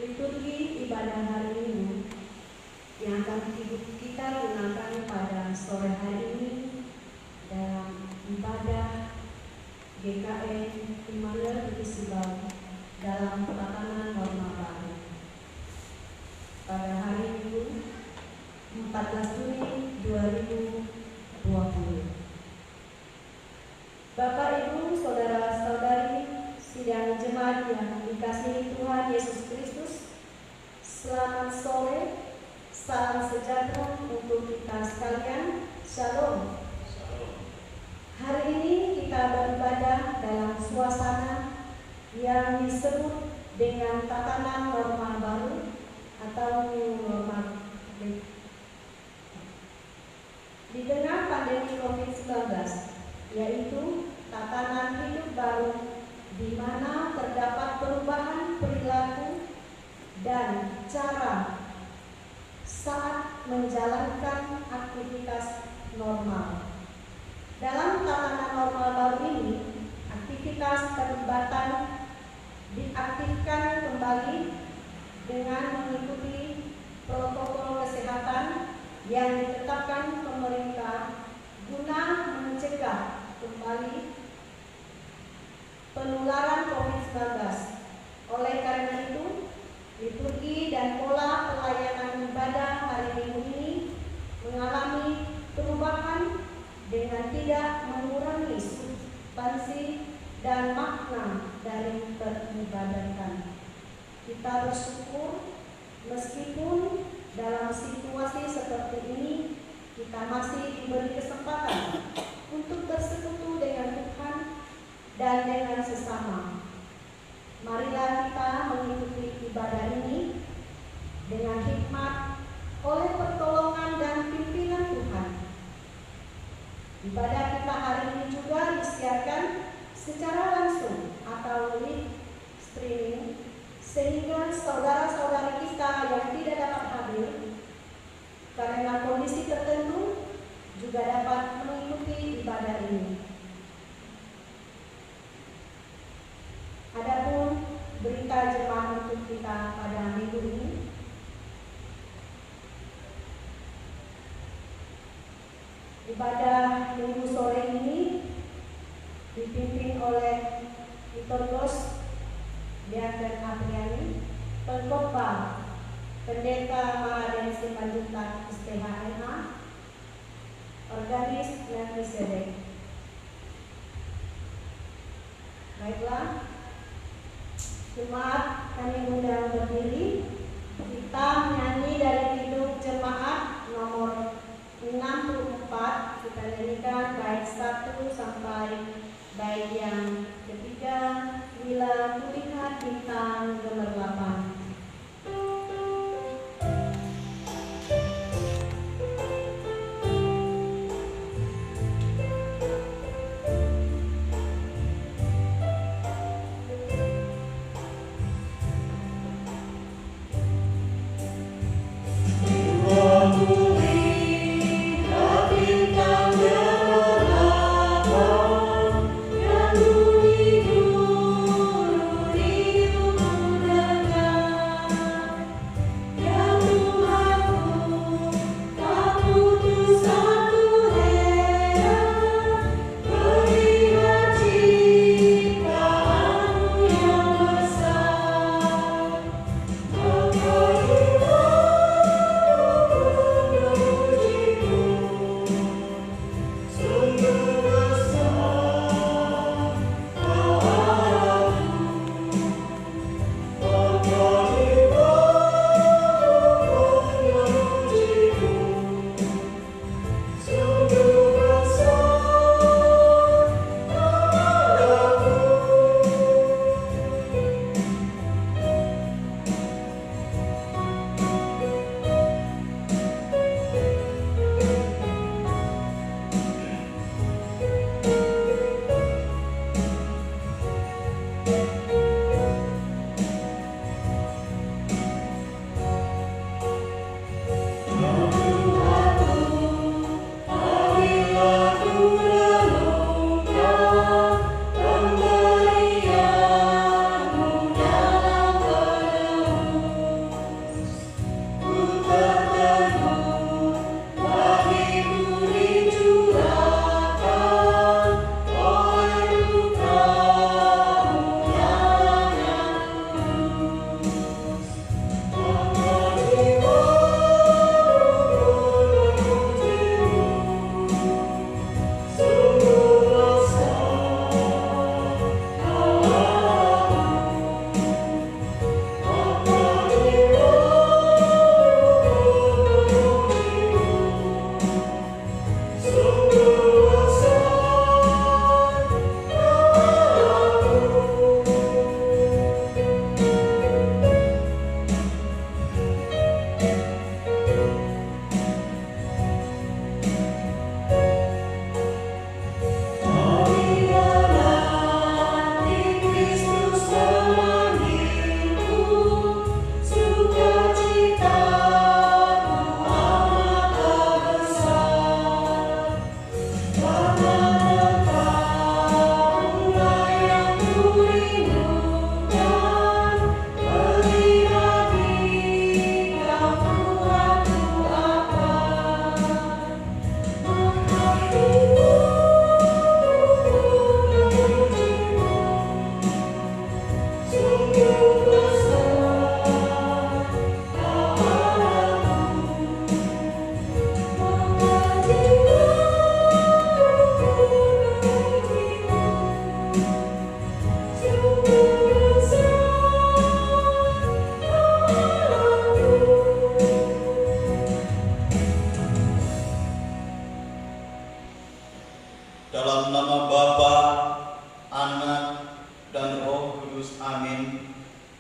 Liturgi ibadah hari Minggu yang akan kita gunakan pada sore hari ini dalam ibadah GKN Immanuel Bukit Subang dalam tatanan norma baru pada hari Minggu 14 Juni 2020. Bapak, Ibu, saudara-saudari sidang jemaat yang dikasihi Tuhan Yesus Kristus, selamat sore, salam sejahtera untuk kita sekalian. Shalom. Hari ini kita beribadah dalam suasana yang disebut dengan tatanan norma baru atau new normal. Di tengah pandemi COVID-19, yaitu tatanan hidup baru di mana terdapat perubahan perilaku dan cara saat menjalankan aktivitas normal. Dalam tatanan normal baru ini, aktivitas keterlibatan diaktifkan kembali dengan mengikuti protokol kesehatan yang ditetapkan pemerintah guna mencegah kembali penularan COVID-19. Oleh karena itu, liturgi dan pola pelayanan ibadah hari Minggu ini mengalami perubahan dengan tidak mengurangi substansi dan makna dari peribadatan. Kita bersyukur meskipun dalam situasi seperti ini kita masih diberi kesempatan untuk bersekutu dengan Tuhan dan dengan sesama. Marilah kita mengikuti ibadah ini dengan hikmat oleh pertolongan dan pimpinan Tuhan. Ibadah kita hari ini juga disiarkan secara langsung atau live streaming, sehingga saudara-saudari kita yang tidak dapat hadir karena kondisi tertentu juga dapat mengikuti ibadah ini. Adapun berita jemaat untuk kita pada minggu ini, ibadah minggu sore ini dipimpin oleh Liturgos Diaken Apriani, pengkhotbah Pendeta Mahaden Simanjuntak SPHMA, Organis Melkisedek. Baiklah, jemaat kami undang berdiri. Kita menyanyi dari hidup jemaat nomor 64. Kita nyanyikan bait 1 sampai bait yang ketiga. Bila kulihat bintang gemerlapan. Yang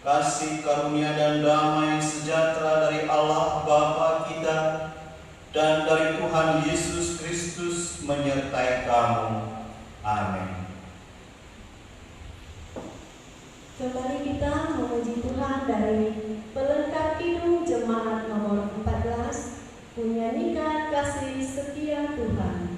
kasih karunia dan damai sejahtera dari Allah Bapa kita dan dari Tuhan Yesus Kristus menyertai kamu. Amin. Kembali kita memuji Tuhan dari pelengkap kidung jemaat nomor 14, menyanyikan kasih setia Tuhan.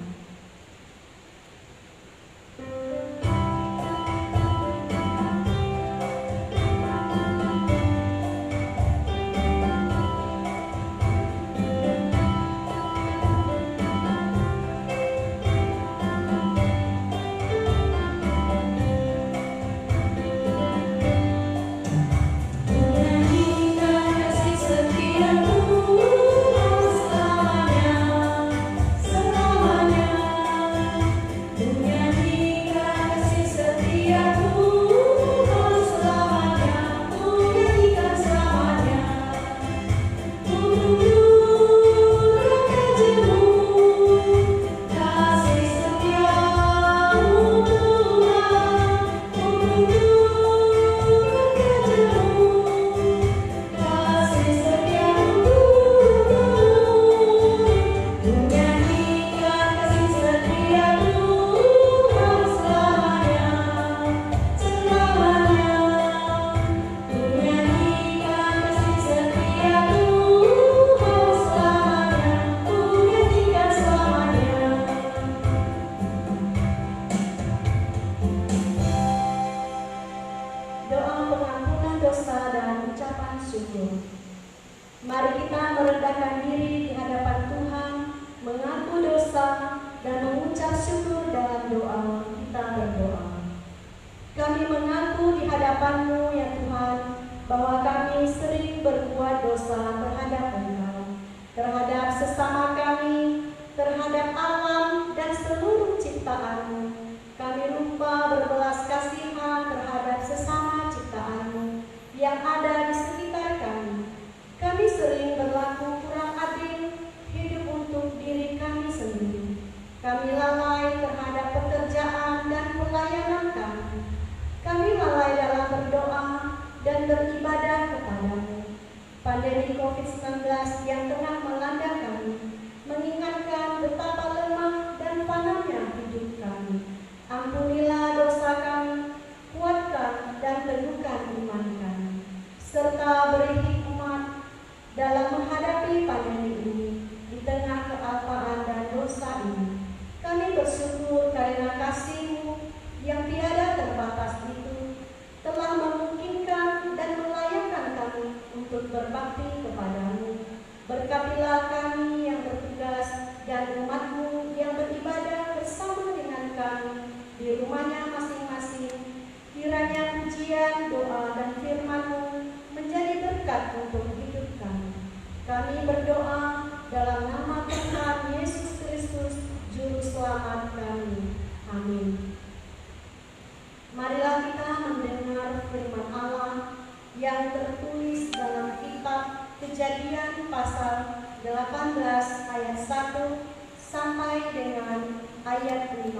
Kejadian pasal 18 ayat 1 sampai dengan ayat 15.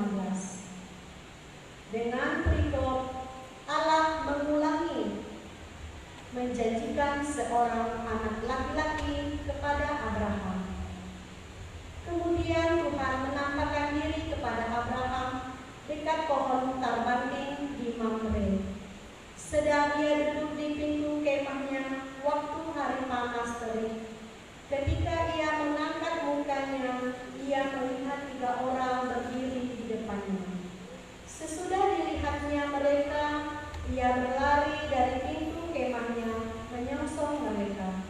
Dengan perikop Allah mengulangi menjanjikan seorang anak laki-laki kepada Abraham. Kemudian Tuhan menampakkan diri kepada Abraham dekat pohon tarbanding di Mamre. Sedang ia duduk di pintu kemahnya waktu hari panas terik. Ketika ia mengangkat mukanya, ia melihat 3 orang berdiri di depannya. Sesudah dilihatnya mereka, ia berlari dari pintu kemahnya menyongsong mereka.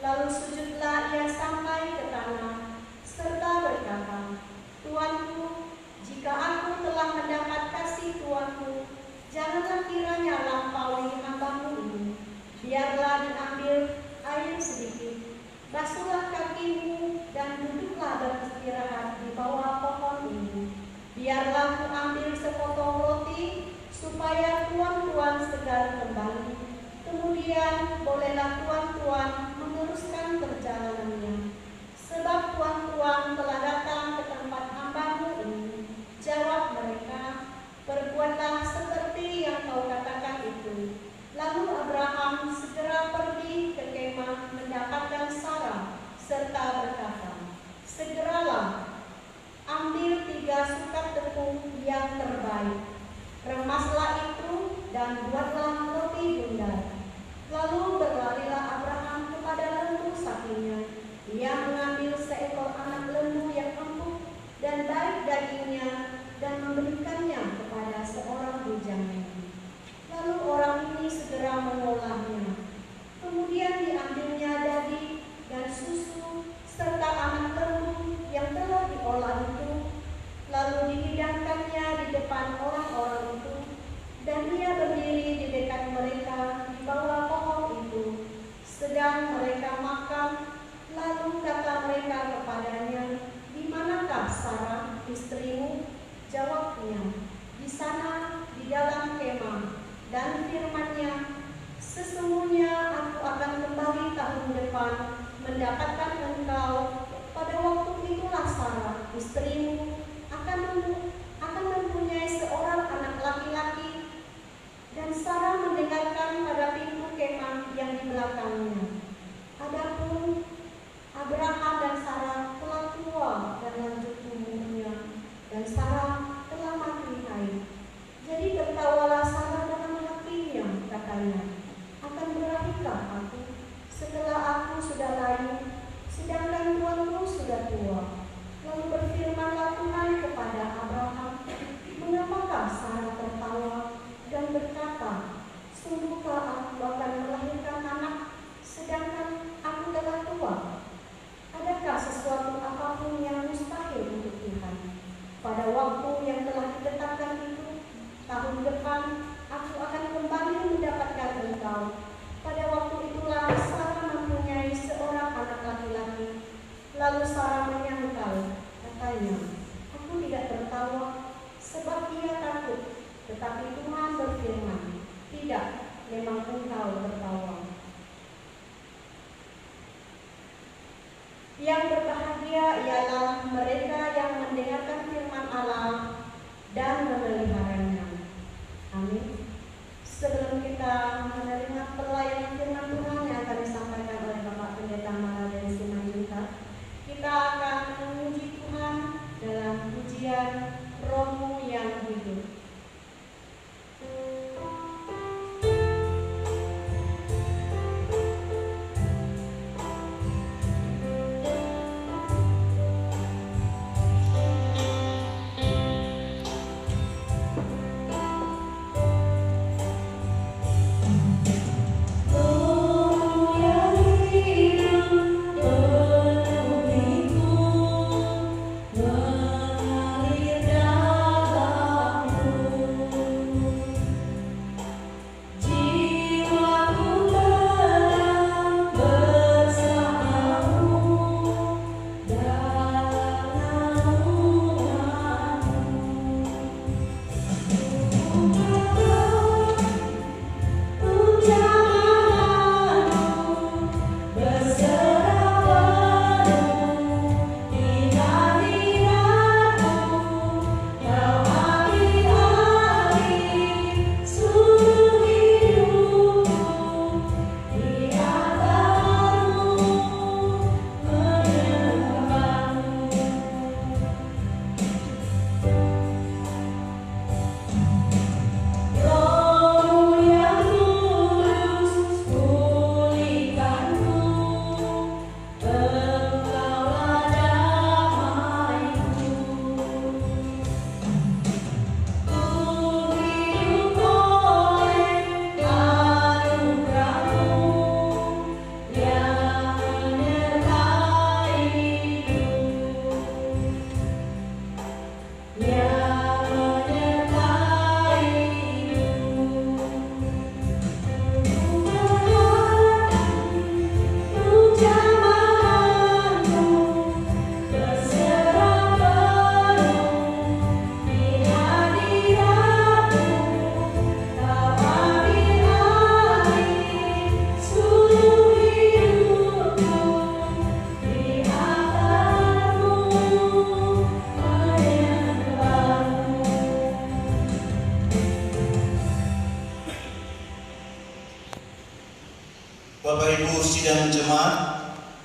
Lalu sujudlah ia sampai ke tanah, serta berkata, "Tuanku, jika aku telah mendapat kasih Tuanku, janganlah kiranya lampaui hambamu ini. Biarlah diambil air sedikit, basuhlah kakimu dan duduklah beristirahat di bawah pohon ini. Biarlah ku ambil sepotong roti, supaya tuan-tuan segar kembali. Kemudian bolehlah tuan-tuan meneruskan perjalanannya. Sebab tuan-tuan telah datang ke tempat hambamu ini." Jawab mereka, "Perbuatlah seperti yang kau katakan itu." Lalu Abraham dan buatlah roti bundar. Lalu berlarilah Abraham kepada lembu sapinya. Ia mengambil seekor anak lembu yang empuk dan baik dagingnya dan memberikannya kepada seorang bujangnya. Lalu orang ini segera mengolahnya. Kemudian diambilnya daging dan susu serta anak lembu yang telah diolah itu, lalu dihidangkannya di depan orang-orang itu, dan ia berdiri di dekat mereka di bawah pohon itu. Sedang mereka makan, lalu kata mereka kepadanya, "Di manakah Sarah istrimu?" Jawabnya, "Di sana, di dalam kemah." Dan firman-Nya, "Sesungguhnya aku akan kembali tahun depan mendapatkan engkau. Pada waktu itulah Sarah istrimu akan mempunyai seorang anak laki-laki." Dan Sarah mendengarkan pada pintu kemah yang di belakangnya. Adapun Abraham dan Sarah telah tua dan lanjut umurnya, dan Sarah telah mati haid. Jadi tertawalah Sarah dalam hatinya, katanya, "Akan berahikah aku setelah aku sudah layu, sedangkan tuanku sudah tua?" Lalu berfirmanlah Tuhan kepada Abraham, "Mengapakah Sarah tertawa dan berkata, sungguhkah aku akan melahirkan anak, sedangkan aku telah tua? Adakah sesuatu apapun yang mustahil untuk Tuhan? Pada waktu yang telah ditetapkan itu, tahun depan aku akan kembali mendapatkan engkau. Pada waktu itulah Sarah mempunyai seorang anak laki-laki." Lalu Sarah menyangkal, katanya, "Aku tidak tertawa, sebab ia takut." Tetapi Tuhan berfirman, "Tidak, memang engkau tertawa." Yang berbahagia ialah mereka yang mendengarkan firman Allah dan memeliharanya. Amin. Sebelum kita menerima pelayanan firman Tuhan yang akan disampaikan oleh Bapak Pendeta Maraden Simanjuntak, kita akan memuji Tuhan dalam pujian Rohmu yang hidup. Bapak Ibu sidang jemaat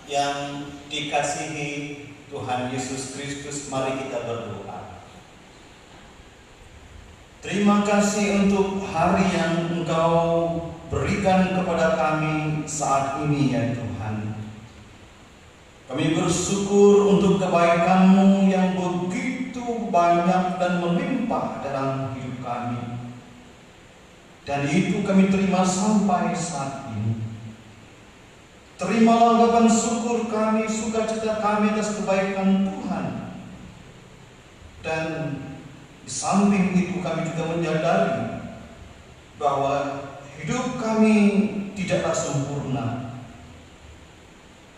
yang dikasihi Tuhan Yesus Kristus, mari kita berdoa. Terima kasih untuk hari yang Engkau berikan kepada kami saat ini ya Tuhan. Kami bersyukur untuk kebaikan-Mu yang begitu banyak dan melimpah dalam hidup kami. Dan itu kami terima sampai saat ini. Terimalah ungkapan syukur kami, sukacita kami atas kebaikan Tuhan. Dan di samping itu kami juga menyadari bahwa hidup kami tidaklah sempurna.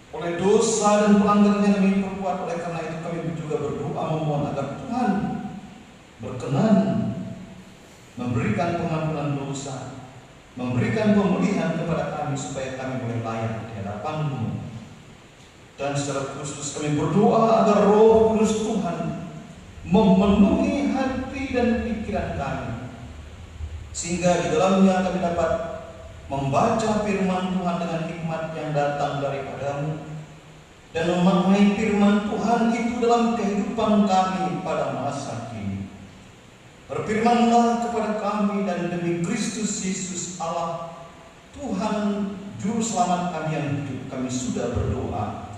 Oleh dosa dan pelanggaran yang kami perbuat, oleh karena itu kami juga berdoa memohon agar Tuhan berkenan memberikan pengampunan dosa, memberikan pemulihan kepada kami supaya kami boleh layak di hadapan-Mu. Dan secara khusus kami berdoa agar Roh Kudus Tuhan memenuhi hati dan pikiran kami, sehingga di dalamnya kami dapat membaca firman Tuhan dengan hikmat yang datang daripada-Mu dan memaknai firman Tuhan itu dalam kehidupan kami pada masa kini. Berfirmanlah kepada kami, dan demi Kristus Yesus Allah Tuhan Juru Selamat kami yang hidup, kami sudah berdoa.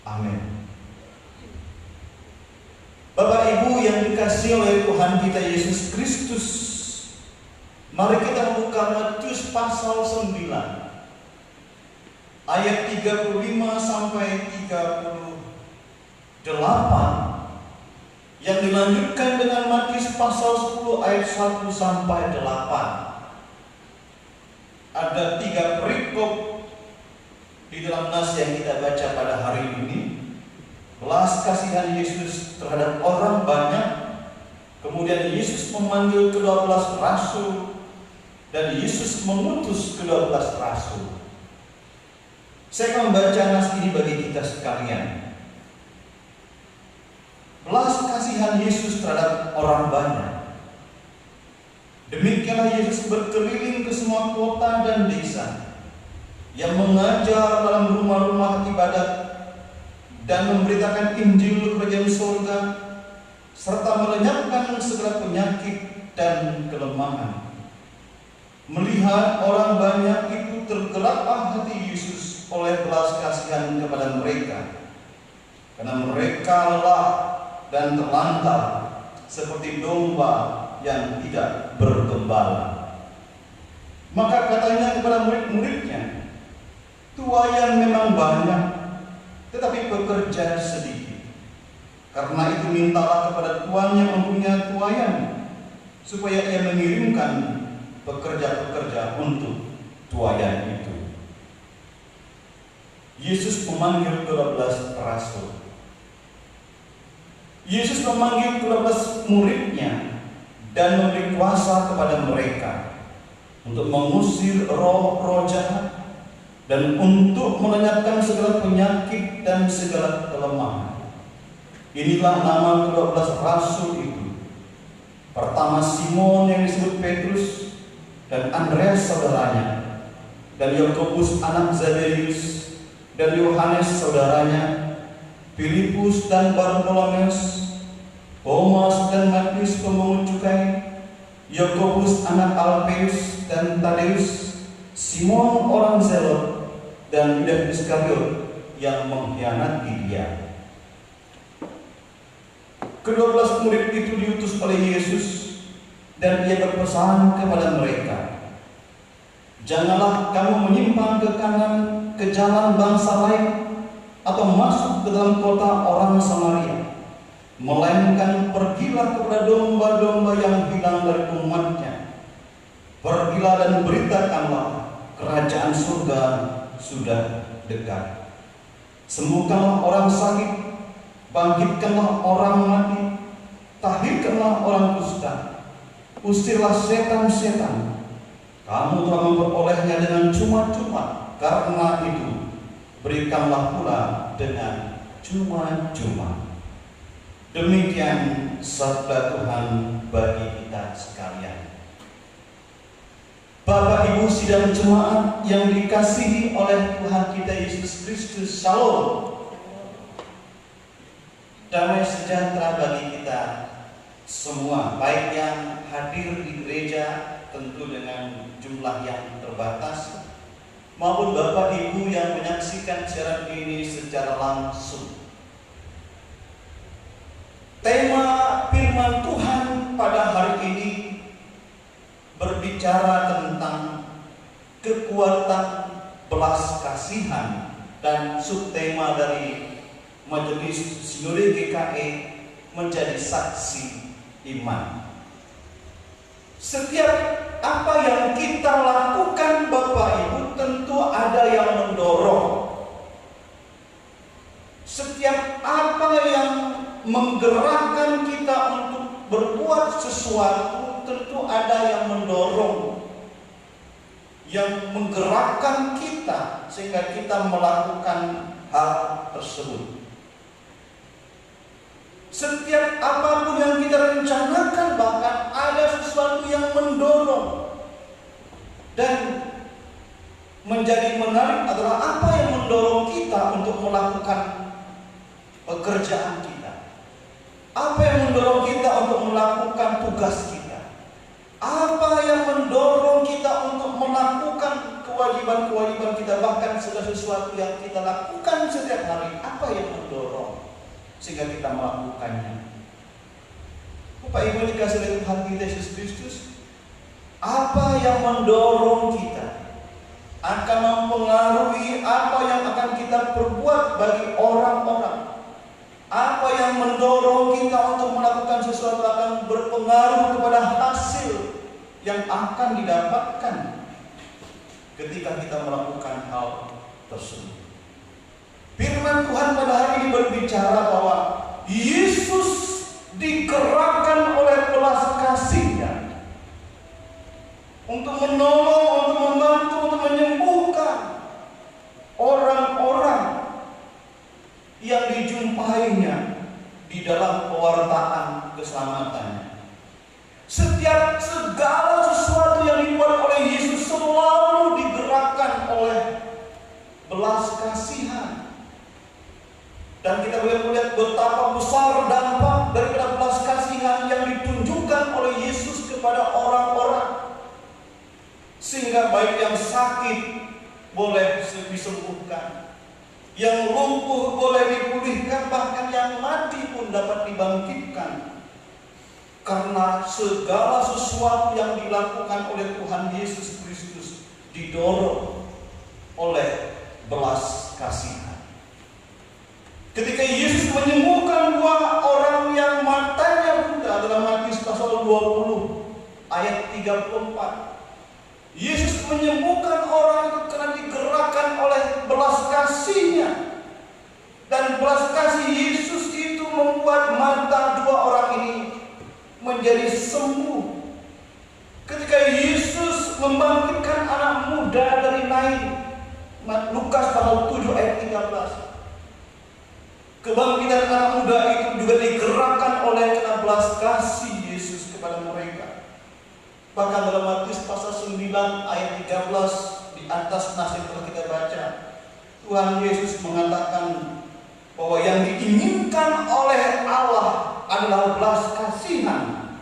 Amin. Bapak Ibu yang dikasihi oleh Tuhan kita Yesus Kristus, mari kita buka Matius pasal 9 ayat 35 sampai 38 yang dilanjutkan dengan Matius pasal 10 ayat 1 sampai 8. Ada 3 perikop di dalam nas yang kita baca pada hari ini. Belas kasihan Yesus terhadap orang banyak, kemudian Yesus memanggil ke-12 rasul, dan Yesus mengutus ke-12 rasul. Saya akan membaca nas ini bagi kita sekalian. Belas kasihan Yesus terhadap orang banyak. Demikianlah Yesus berkeliling ke semua kota dan desa, yang mengajar dalam rumah-rumah ibadat dan memberitakan Injil kerajaan surga, serta melenyapkan segala penyakit dan kelemahan. Melihat orang banyak itu, tergeraklah hati Yesus oleh belas kasihan kepada mereka, karena mereka lelah dan terlantar seperti domba yang tidak bergembala. Maka katanya kepada murid-muridnya, tuaian memang banyak, tetapi pekerja sedikit. Karena itu mintalah kepada Tuhan yang mempunyai tuaian, supaya ia mengirimkan pekerja-pekerja untuk tuaian itu. Yesus memanggil 12 rasul. Yesus memanggil 12 muridnya dan memberi kuasa kepada mereka untuk mengusir roh-roh jahat dan untuk melenyapkan segala penyakit dan segala kelemahan. Inilah nama ke-12 rasul itu. Pertama Simon yang disebut Petrus, dan Andreas saudaranya, dan Yakobus anak Zebedeus, dan Yohanes saudaranya, Filipus dan Bartolomeus, Thomas dan Matius pemungut cukai, Yakobus anak Alfeus dan Tadeus, Simon orang Zelot, dan Yudas Iskariot yang mengkhianati Dia. Ke-12 murid itu diutus oleh Yesus, dan Ia berpesan kepada mereka, janganlah kamu menyimpang ke kanan ke jalan bangsa lain, atau masuk ke dalam kota orang Samaria, melainkan pergilah kepada domba-domba yang hilang dari umatnya. Pergilah dan beritakanlah, kerajaan surga sudah dekat. Sembuhkanlah orang sakit, bangkitkanlah orang mati, tahirkanlah orang kusta, usirlah setan-setan. Kamu telah memperolehnya dengan cuma-cuma, karena itu berikanlah pula dengan cuma-cuma. Demikian sabda Tuhan bagi kita sekalian. Bapak Ibu sidang jemaat yang dikasihi oleh Tuhan kita Yesus Kristus, Shalom. Damai sejahtera bagi kita semua, baik yang hadir di gereja tentu dengan jumlah yang terbatas, maupun Bapak Ibu yang menyaksikan siaran ini secara langsung. Tema firman Tuhan pada hari ini berbicara tentang kekuatan belas kasihan, dan subtema dari Majelis Sinode GKE menjadi saksi iman. Setiap apa yang kita lakukan Bapak Ibu tentu ada yang mendorong. Setiap apa yang menggerakkan kita untuk berbuat sesuatu tentu ada yang mendorong, yang menggerakkan kita sehingga kita melakukan hal tersebut. Setiap apapun yang kita rencanakan bahkan ada sesuatu yang mendorong. Dan menjadi menarik adalah apa yang mendorong kita untuk melakukan pekerjaan kita. Apa yang mendorong kita untuk melakukan tugas kita. Apa yang mendorong kita untuk melakukan kewajiban-kewajiban kita, bahkan segala sesuatu yang kita lakukan setiap hari. Apa yang mendorong sehingga kita melakukannya? Bapak Ibu dikasih oleh Tuhan kita Yesus Kristus, apa yang mendorong kita akan mempengaruhi apa yang akan kita perbuat bagi orang-orang. Apa yang mendorong kita untuk melakukan sesuatu akan berpengaruh kepada hasil yang akan didapatkan ketika kita melakukan hal tersebut. Firman Tuhan pada hari ini berbicara bahwa Yesus digerakkan oleh belas kasih-Nya untuk menolong, untuk membantu, untuk menyembuhkan orang-orang yang dijumpainya di dalam pewartaan keselamatannya. Setiap segala sesuatu yang dibuat oleh Yesus selalu digerakkan oleh belas kasihan. Dan kita boleh melihat betapa besar dampak daripada belas kasihan yang ditunjukkan oleh Yesus kepada orang-orang, sehingga baik yang sakit boleh disembuhkan, yang lumpuh boleh dipulihkan, bahkan yang mati pun dapat dibangkitkan. Karena segala sesuatu yang dilakukan oleh Tuhan Yesus Kristus didorong oleh belas kasihan. Ketika Yesus menyembuhkan dua orang yang matanya buta dalam Matius pasal 20 ayat 34, Yesus menyembuhkan orang itu karena digerakkan oleh belas kasih-Nya. Dan belas kasih Yesus itu membuat mata dua orang ini menjadi sembuh. Ketika Yesus membangkitkan anak muda dari Nain, Lukas pasal 7 ayat 13, kebangkitan anak muda itu juga digerakkan oleh karena belas kasih Yesus kepada mereka. Bahkan dalam Matius pasal 9 ayat 13, di atas nas yang telah kita baca, Tuhan Yesus mengatakan bahwa yang diinginkan oleh Allah adalah belas kasihan,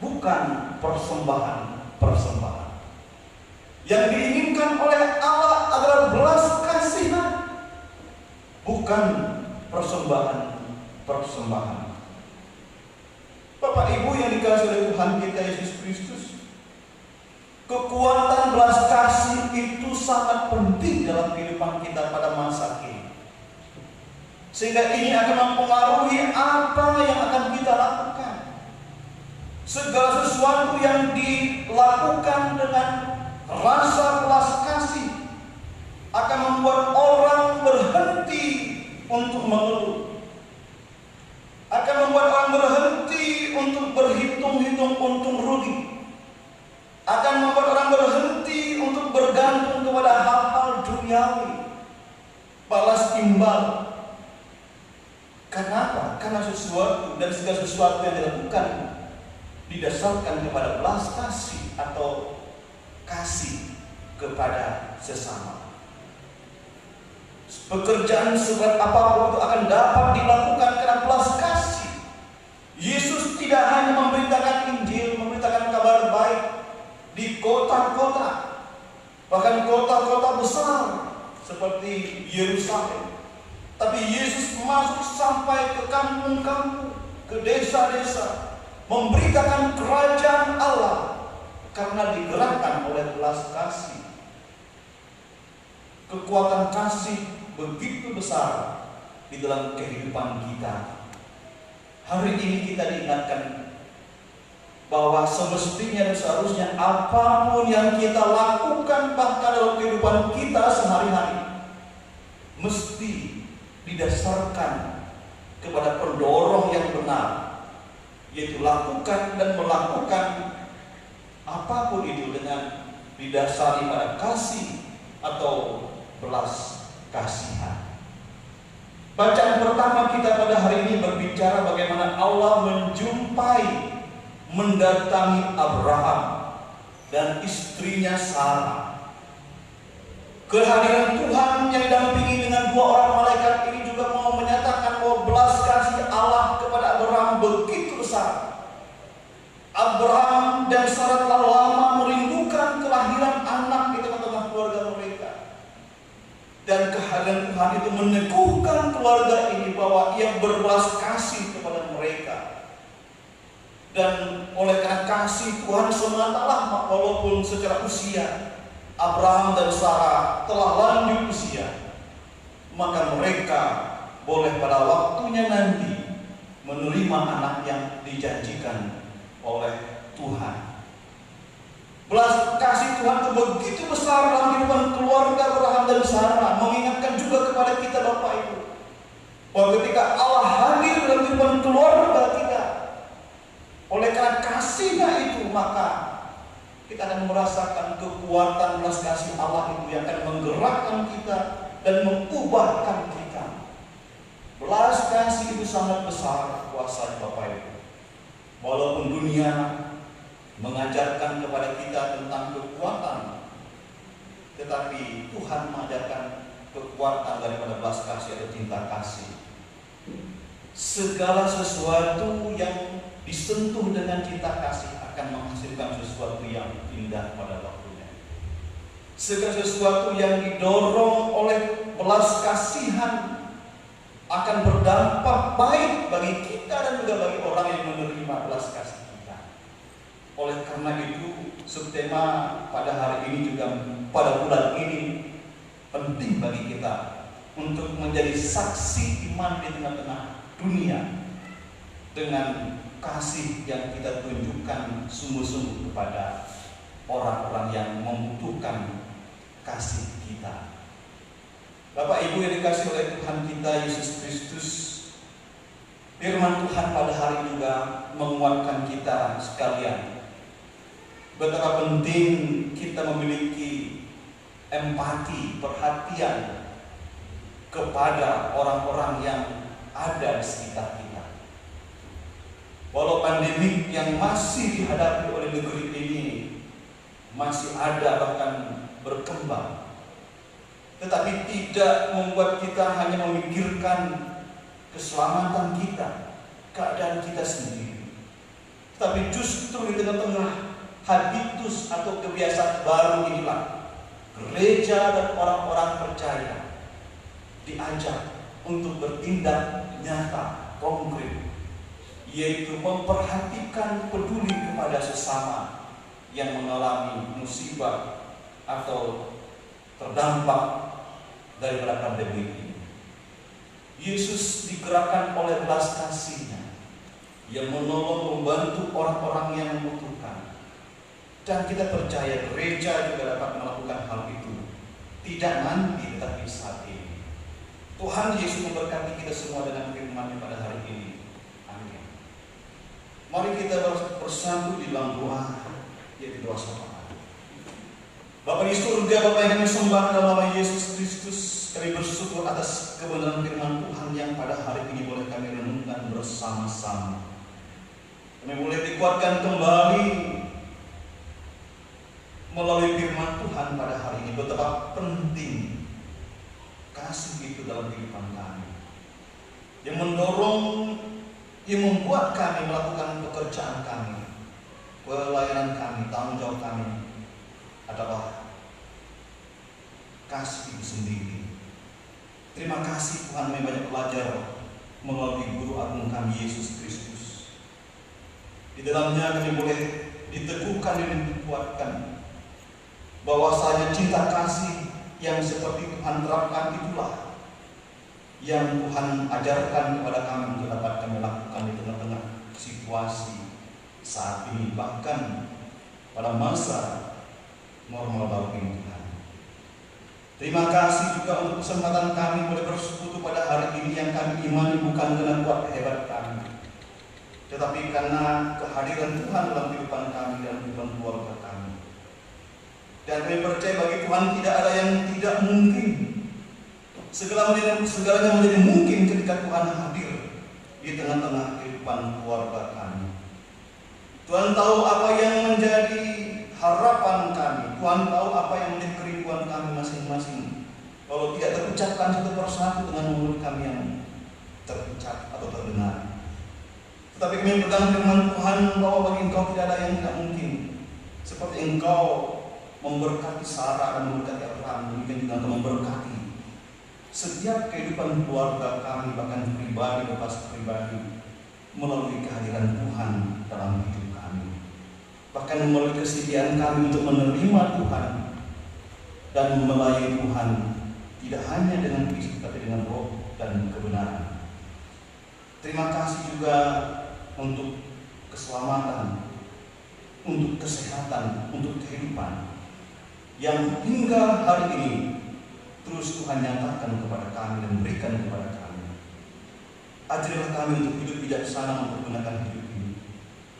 bukan persembahan-persembahan. Yang diinginkan oleh Allah adalah belas kasihan, bukan persembahan-persembahan. Bapak Ibu yang dikasihi oleh Tuhan kita Yesus Kristus, kekuatan belas kasih itu sangat penting dalam kehidupan kita pada masa kini. Sehingga ini akan mempengaruhi apa yang akan kita lakukan. Segala sesuatu yang dilakukan dengan rasa belas kasih akan membuat orang berhenti untuk mengeluh, akan membuat orang berhenti untuk berhitung-hitung untung rugi, akan membuat orang berhenti untuk bergantung kepada hal-hal duniawi, balas timbal. Kenapa? Karena sesuatu dan segala sesuatu yang dilakukan didasarkan kepada belas kasih atau kasih kepada sesama. Pekerjaan seberat apapun itu akan dapat dilakukan karena belas kasih. Yesus tidak hanya memberitakan Injil, memberitakan kabar kota-kota, bahkan kota-kota besar seperti Yerusalem. Tapi Yesus masuk sampai ke kampung-kampung, ke desa-desa, memberitakan kerajaan Allah karena digerakkan oleh belas kasih. Kekuatan kasih begitu besar di dalam kehidupan kita. Hari ini kita diingatkan bahwa semestinya dan seharusnya apapun yang kita lakukan bahkan dalam kehidupan kita sehari-hari mesti didasarkan kepada pendorong yang benar, yaitu lakukan dan melakukan apapun itu dengan didasari pada kasih atau belas kasihan. Bacaan pertama kita pada hari ini berbicara bagaimana Allah mendatangi Abraham dan istrinya Sarah. Kehadiran Tuhan yang didampingi dengan dua orang malaikat ini juga mau menyatakan bahwa belas kasih Allah kepada Abraham begitu besar. Abraham dan Sarah telah lama merindukan kelahiran anak di tengah-tengah keluarga mereka. Dan kehadiran Tuhan itu meneguhkan keluarga ini bahwa Ia berbelas kasih kepada mereka. Dan oleh karena kasih Tuhan semata-lah, walaupun secara usia Abraham dan Sarah telah lanjut usia, maka mereka boleh pada waktunya nanti menerima anak yang dijanjikan oleh Tuhan. Belas kasih Tuhan itu begitu besar dalam kehidupan keluarga Abraham dan Sarah, mengingatkan juga kepada kita Bapak Ibu bahwa ketika Allah hadir dalam kehidupan keluarga kita, oleh karena kasih-Nya itu, maka kita akan merasakan kekuatan belas kasih Allah itu yang akan menggerakkan kita dan mengubahkan kita. Belas kasih itu sangat besar kuasanya Bapak Ibu. Walaupun dunia mengajarkan kepada kita tentang kekuatan, tetapi Tuhan mengajarkan kekuatan daripada belas kasih atau cinta kasih. Segala sesuatu yang disentuh dengan cinta kasih akan menghasilkan sesuatu yang indah pada waktunya. Segala sesuatu yang didorong oleh belas kasihan akan berdampak baik bagi kita dan juga bagi orang yang menerima belas kasih kita. Oleh karena itu, subtema pada hari ini juga pada bulan ini penting bagi kita untuk menjadi saksi iman di tengah-tengah dunia dengan kasih yang kita tunjukkan sungguh-sungguh kepada orang-orang yang membutuhkan kasih kita. Bapak Ibu yang dikasihi oleh Tuhan kita Yesus Kristus, firman Tuhan pada hari juga menguatkan kita sekalian betapa penting kita memiliki empati, perhatian kepada orang-orang yang ada di sekitar kita. Walau pandemi yang masih dihadapi oleh negeri ini masih ada bahkan berkembang, tetapi tidak membuat kita hanya memikirkan keselamatan kita, keadaan kita sendiri, tetapi justru di tengah-tengah habitus atau kebiasaan baru inilah gereja dan orang-orang percaya diajak untuk bertindak nyata, konkret, yaitu memperhatikan, peduli kepada sesama yang mengalami musibah atau terdampak daripada pandemi ini. Yesus digerakkan oleh belas kasih-Nya yang menolong, membantu orang-orang yang membutuhkan. Dan kita percaya gereja juga dapat melakukan hal itu, tidak nanti tetapi saat ini. Tuhan Yesus memberkati kita semua dengan firman-Nya pada hari ini. Amin. Mari kita bersatu di dalam doa, yaitu doa syafaat. Bapa di surga, Bapa yang kami sembah dalam nama Yesus Kristus, kami bersyukur atas kebenaran firman Tuhan yang pada hari ini boleh kami renungkan bersama-sama. Kami boleh dikuatkan kembali melalui firman Tuhan pada hari ini betapa penting kasih itu dalam kehidupan kami, yang mendorong, yang membuat kami melakukan pekerjaan kami, pelayanan kami, tanggung jawab kami adalah kasih itu sendiri. Terima kasih Tuhan, kami banyak belajar melalui Guru Agung kami Yesus Kristus. Di dalamnya kami boleh diteguhkan dan dikuatkan bahwasanya cinta kasih yang seperti Tuhan terapkan itulah yang Tuhan ajarkan kepada kami untuk dapat kami lakukan di tengah-tengah situasi saat ini, bahkan pada masa normal baru ini Tuhan. Terima kasih juga untuk kesempatan kami boleh bersekutu pada hari ini yang kami imani bukan karena kuat hebat kami, tetapi karena kehadiran Tuhan dalam kehidupan kami dan kehidupan keluarga kami. Dan kami percaya bagi Tuhan tidak ada yang tidak mungkin. Segalanya menjadi mungkin ketika Tuhan hadir di tengah-tengah kehidupan keluarga kami. Tuhan tahu apa yang menjadi harapan kami. Tuhan tahu apa yang menjadi kerinduan kami masing-masing. Kalau tidak terucapkan satu persatu dengan mulut kami yang terucap atau terdengar. Tetapi kami pegang firman Tuhan bahwa bagi Engkau tidak ada yang tidak mungkin. Seperti Engkau memberkati Sarah dan memberkati Abraham, demikian juga Engkau memberkati setiap kehidupan keluarga kami, bahkan pribadi lepas pribadi, melalui kehadiran Tuhan dalam hidup kami. Bahkan melalui kesediaan kami untuk menerima Tuhan dan melayani Tuhan, tidak hanya dengan fisik tapi dengan roh dan kebenaran. Terima kasih juga untuk keselamatan, untuk kesehatan, untuk kehidupan yang hingga hari ini terus Tuhan nyatakan kepada kami dan berikan kepada kami. Ajarilah kami untuk hidup bijaksana mempergunakan hidup ini.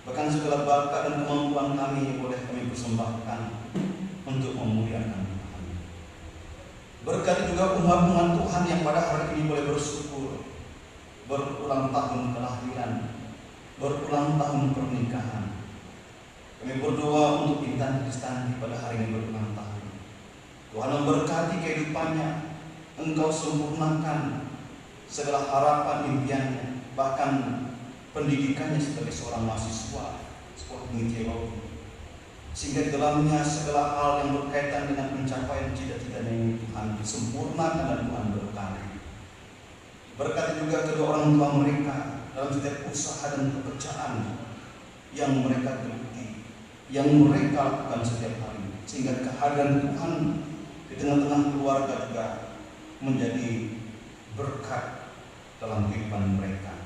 Bahkan segala bakat dan kemampuan kami boleh kami persembahkan untuk memuliakan Tuhan. Berkati juga umat-umat Tuhan yang pada hari ini boleh bersyukur, berulang tahun kelahiran, berulang tahun pernikahan. Kami berdoa untuk Intan Kristanti pada hari ini berulang tahun. Tuhan memberkati kehidupannya, Engkau sempurnakan segala harapan impiannya, bahkan pendidikannya sebagai seorang mahasiswa sekolah tinggi teologi, sehingga di dalamnya segala hal yang berkaitan dengan pencapaian cita-citanya ini Tuhan disempurnakan dan Tuhan berkati. Berkati juga kedua orang tua mereka dalam setiap usaha dan pekerjaan yang mereka geluti, yang mereka lakukan setiap hari, sehingga kehadiran Tuhan di tengah-tengah keluarga juga menjadi berkat dalam kehidupan mereka.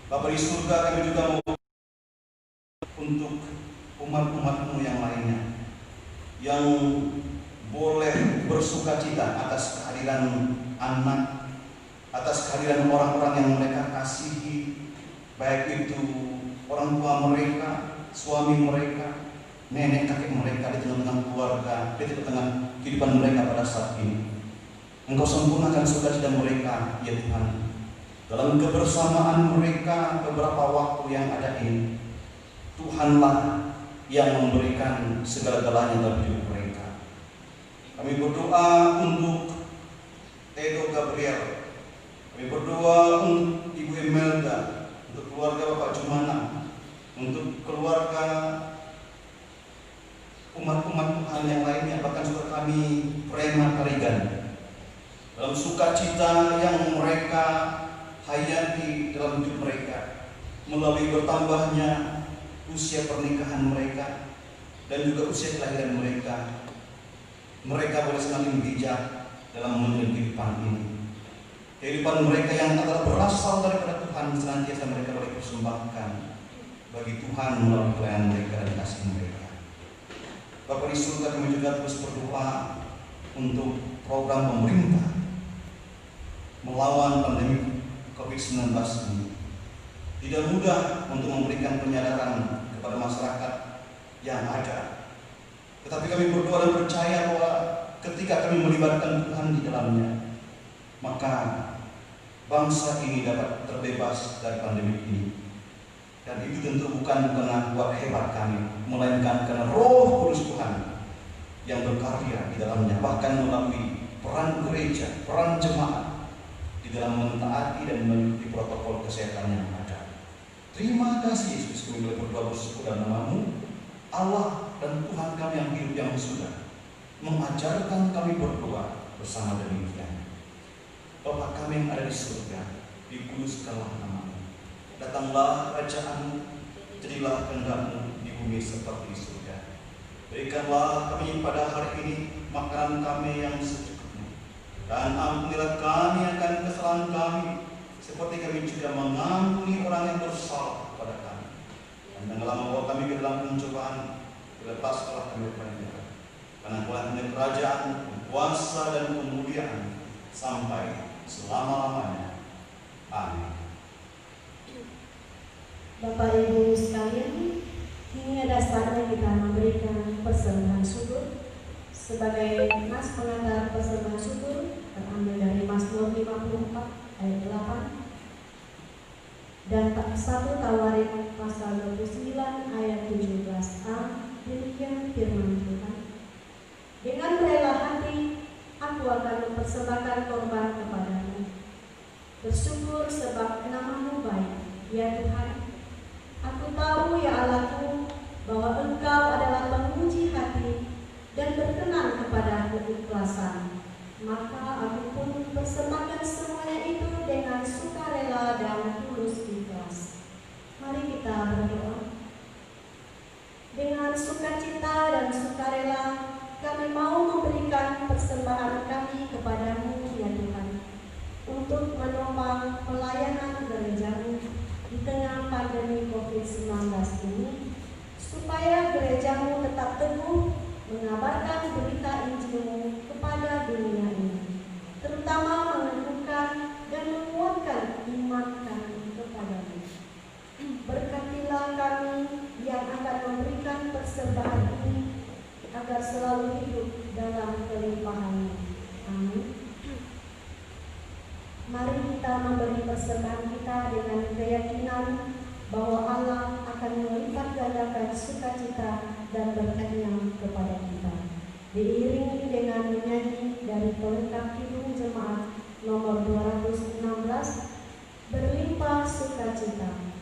Bapa di surga, kami juga mau untuk umat-umat-Mu yang lainnya yang boleh bersuka cita atas kehadiran anak, atas kehadiran orang-orang yang mereka kasihi, baik itu orang tua mereka, suami mereka, nenek kakek mereka di tengah-tengah keluarga, di tengah-tengah kehidupan mereka pada saat ini. Engkau sempurnakan sukacita mereka, ya Tuhan. Dalam kebersamaan mereka beberapa waktu yang ada ini, Tuhanlah yang memberikan segala-galanya dalam hidup mereka. Kami berdoa untuk Edo Gabriel, kami berdoa untuk Ibu Imelda, untuk keluarga Bapak Jumana, untuk keluarga umat-umat Tuhan yang lainnya, bahkan juga kami Prema Karigan, dalam sukacita yang mereka hayati dalam hidup mereka, melalui bertambahnya usia pernikahan mereka dan juga usia kelahiran mereka. Mereka boleh semakin bijak dalam menjalani kehidupan ini. Kehidupan mereka yang adalah berasal daripada Tuhan senantiasa mereka boleh persembahkan bagi Tuhan melalui pelayanan mereka dan kasih mereka. Bapak di surga, kami juga terus berdoa untuk program pemerintah melawan pandemi COVID-19 ini. Tidak mudah untuk memberikan penyadaran kepada masyarakat yang ada. Tetapi kami berdoa dan percaya bahwa ketika kami melibatkan Tuhan di dalamnya, maka bangsa ini dapat terbebas dari pandemi ini. Dan itu tentu bukan karena kuat hebat kami, melainkan karena Roh Kudus Tuhan yang berkarya di dalamnya, bahkan melalui peran gereja, peran jemaat di dalam mentaati dan mengikuti protokol kesehatan yang ada. Terima kasih Yesus, kami boleh berdoa bersyukur dalam nama-Mu, Allah dan Tuhan kami yang hidup yang sudah mengajarkan kami berdoa bersama demikian. Bapa kami yang ada di surga, dikuduskanlah nama-Mu. Datanglah kerajaan-Mu, jadilah kehendak-Mu di bumi seperti di surga. Berikanlah kami pada hari ini makanan kami yang secukupnya. Dan ampunilah kami akan kesalahan kami, seperti kami juga mengampuni orang yang bersalah kepada kami. Dan janganlah membawa kami ke dalam pencobaan, lepaskanlah kami dari jahat. Karena Tuhan kerajaan, kuasa dan kemuliaan sampai selama-lamanya. Amin. Bapak Ibu sekalian, ini ada saatnya kita memberikan persembahan syukur. Sebagai mas pengantar persembahan syukur terambil dari Mazmur 54 ayat 8 dan 1 Tawarik pasal 29 ayat 17a. Demikian firman Tuhan. Dengan rela hati aku akan mempersembahkan korban kepadamu. Bersyukur sebab nama-Mu baik, ya Tuhan. Aku tahu, ya Allahku, bahwa Engkau adalah penguji hati dan berkenan kepada keikhlasan. Maka aku pun mempersembahkan semuanya itu dengan sukarela dan tulus ikhlas. Mari kita berdoa. Dengan sukacita dan sukarela kami mau memberikan persembahan kami kepadamu, ya Tuhan, untuk menopang pelayanan gereja-Mu di tengah pandemi COVID-19 ini, supaya gereja-Mu tetap teguh mengabarkan berita Injil-Mu kepada dunia ini, terutama meneguhkan dan menguatkan iman kami kepada-Mu. Berkatilah kami yang akan memberikan persembahan ini, agar selalu hidup dalam kelimpahan-Mu. Amin. Mari kita memberi persembahan kita dengan keyakinan bahwa Allah akan melipat gandakan sukacita dan berkat-Nya kepada kita. Diiringi dengan menyanyi dari pelengkap Kidung Jemaat nomor 216, Berlimpah Sukacita.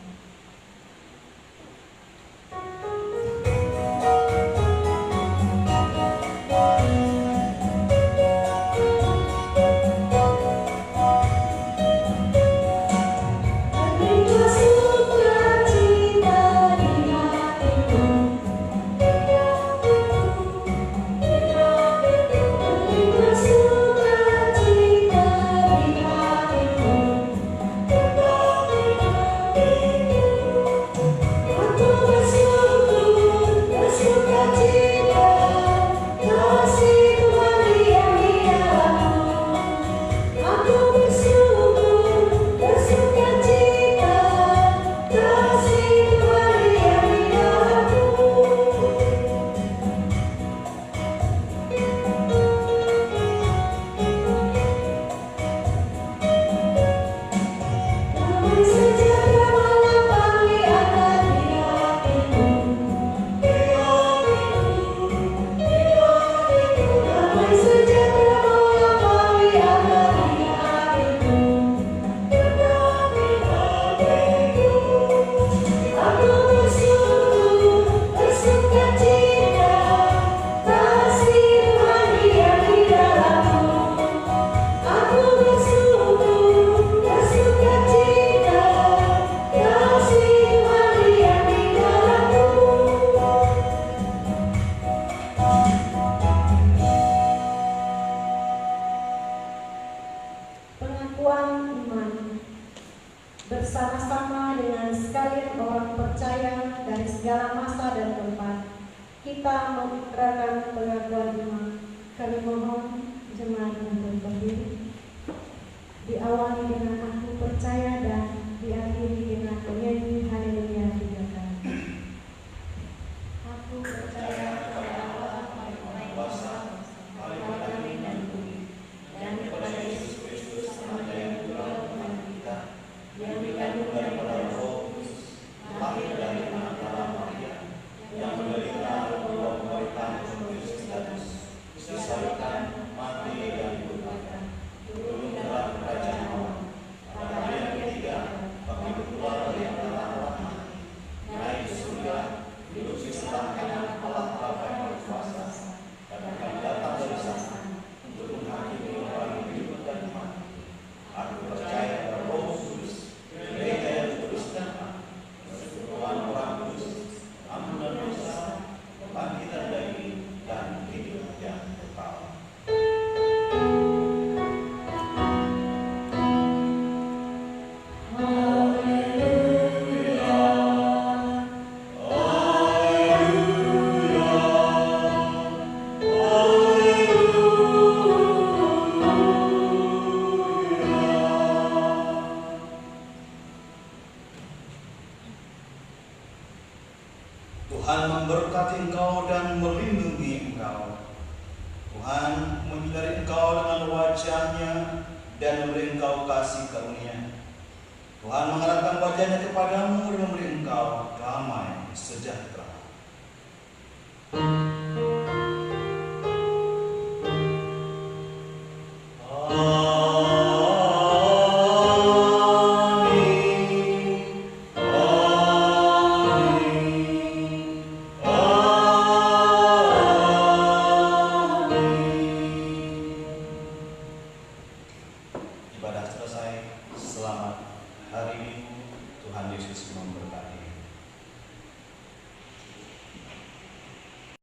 Bersama-sama dengan sekalian orang percaya dari segala masa dan tempat, kita mengikrarkan pengakuan iman. Kami mohon jemaat untuk berdiri. Diawali dengan aku percaya dan diakhiri dengan menyanyi haleluya 3 kali. Aku percaya kepada Allah Maha Kuasa, Allah langit dan bumi, dan kepada Yesus Kristus yang Tuhan kita, yang dikandung daripada Roh Kudus, lahir dari anak Maria, yang menderita di bawah pemerintahan Pontius Pilatus, Tuhan menyinari engkau dengan wajah-Nya dan memberi engkau kasih karunia. Tuhan mengarahkan wajah-Nya kepadamu dan memberi engkau damai sejahtera.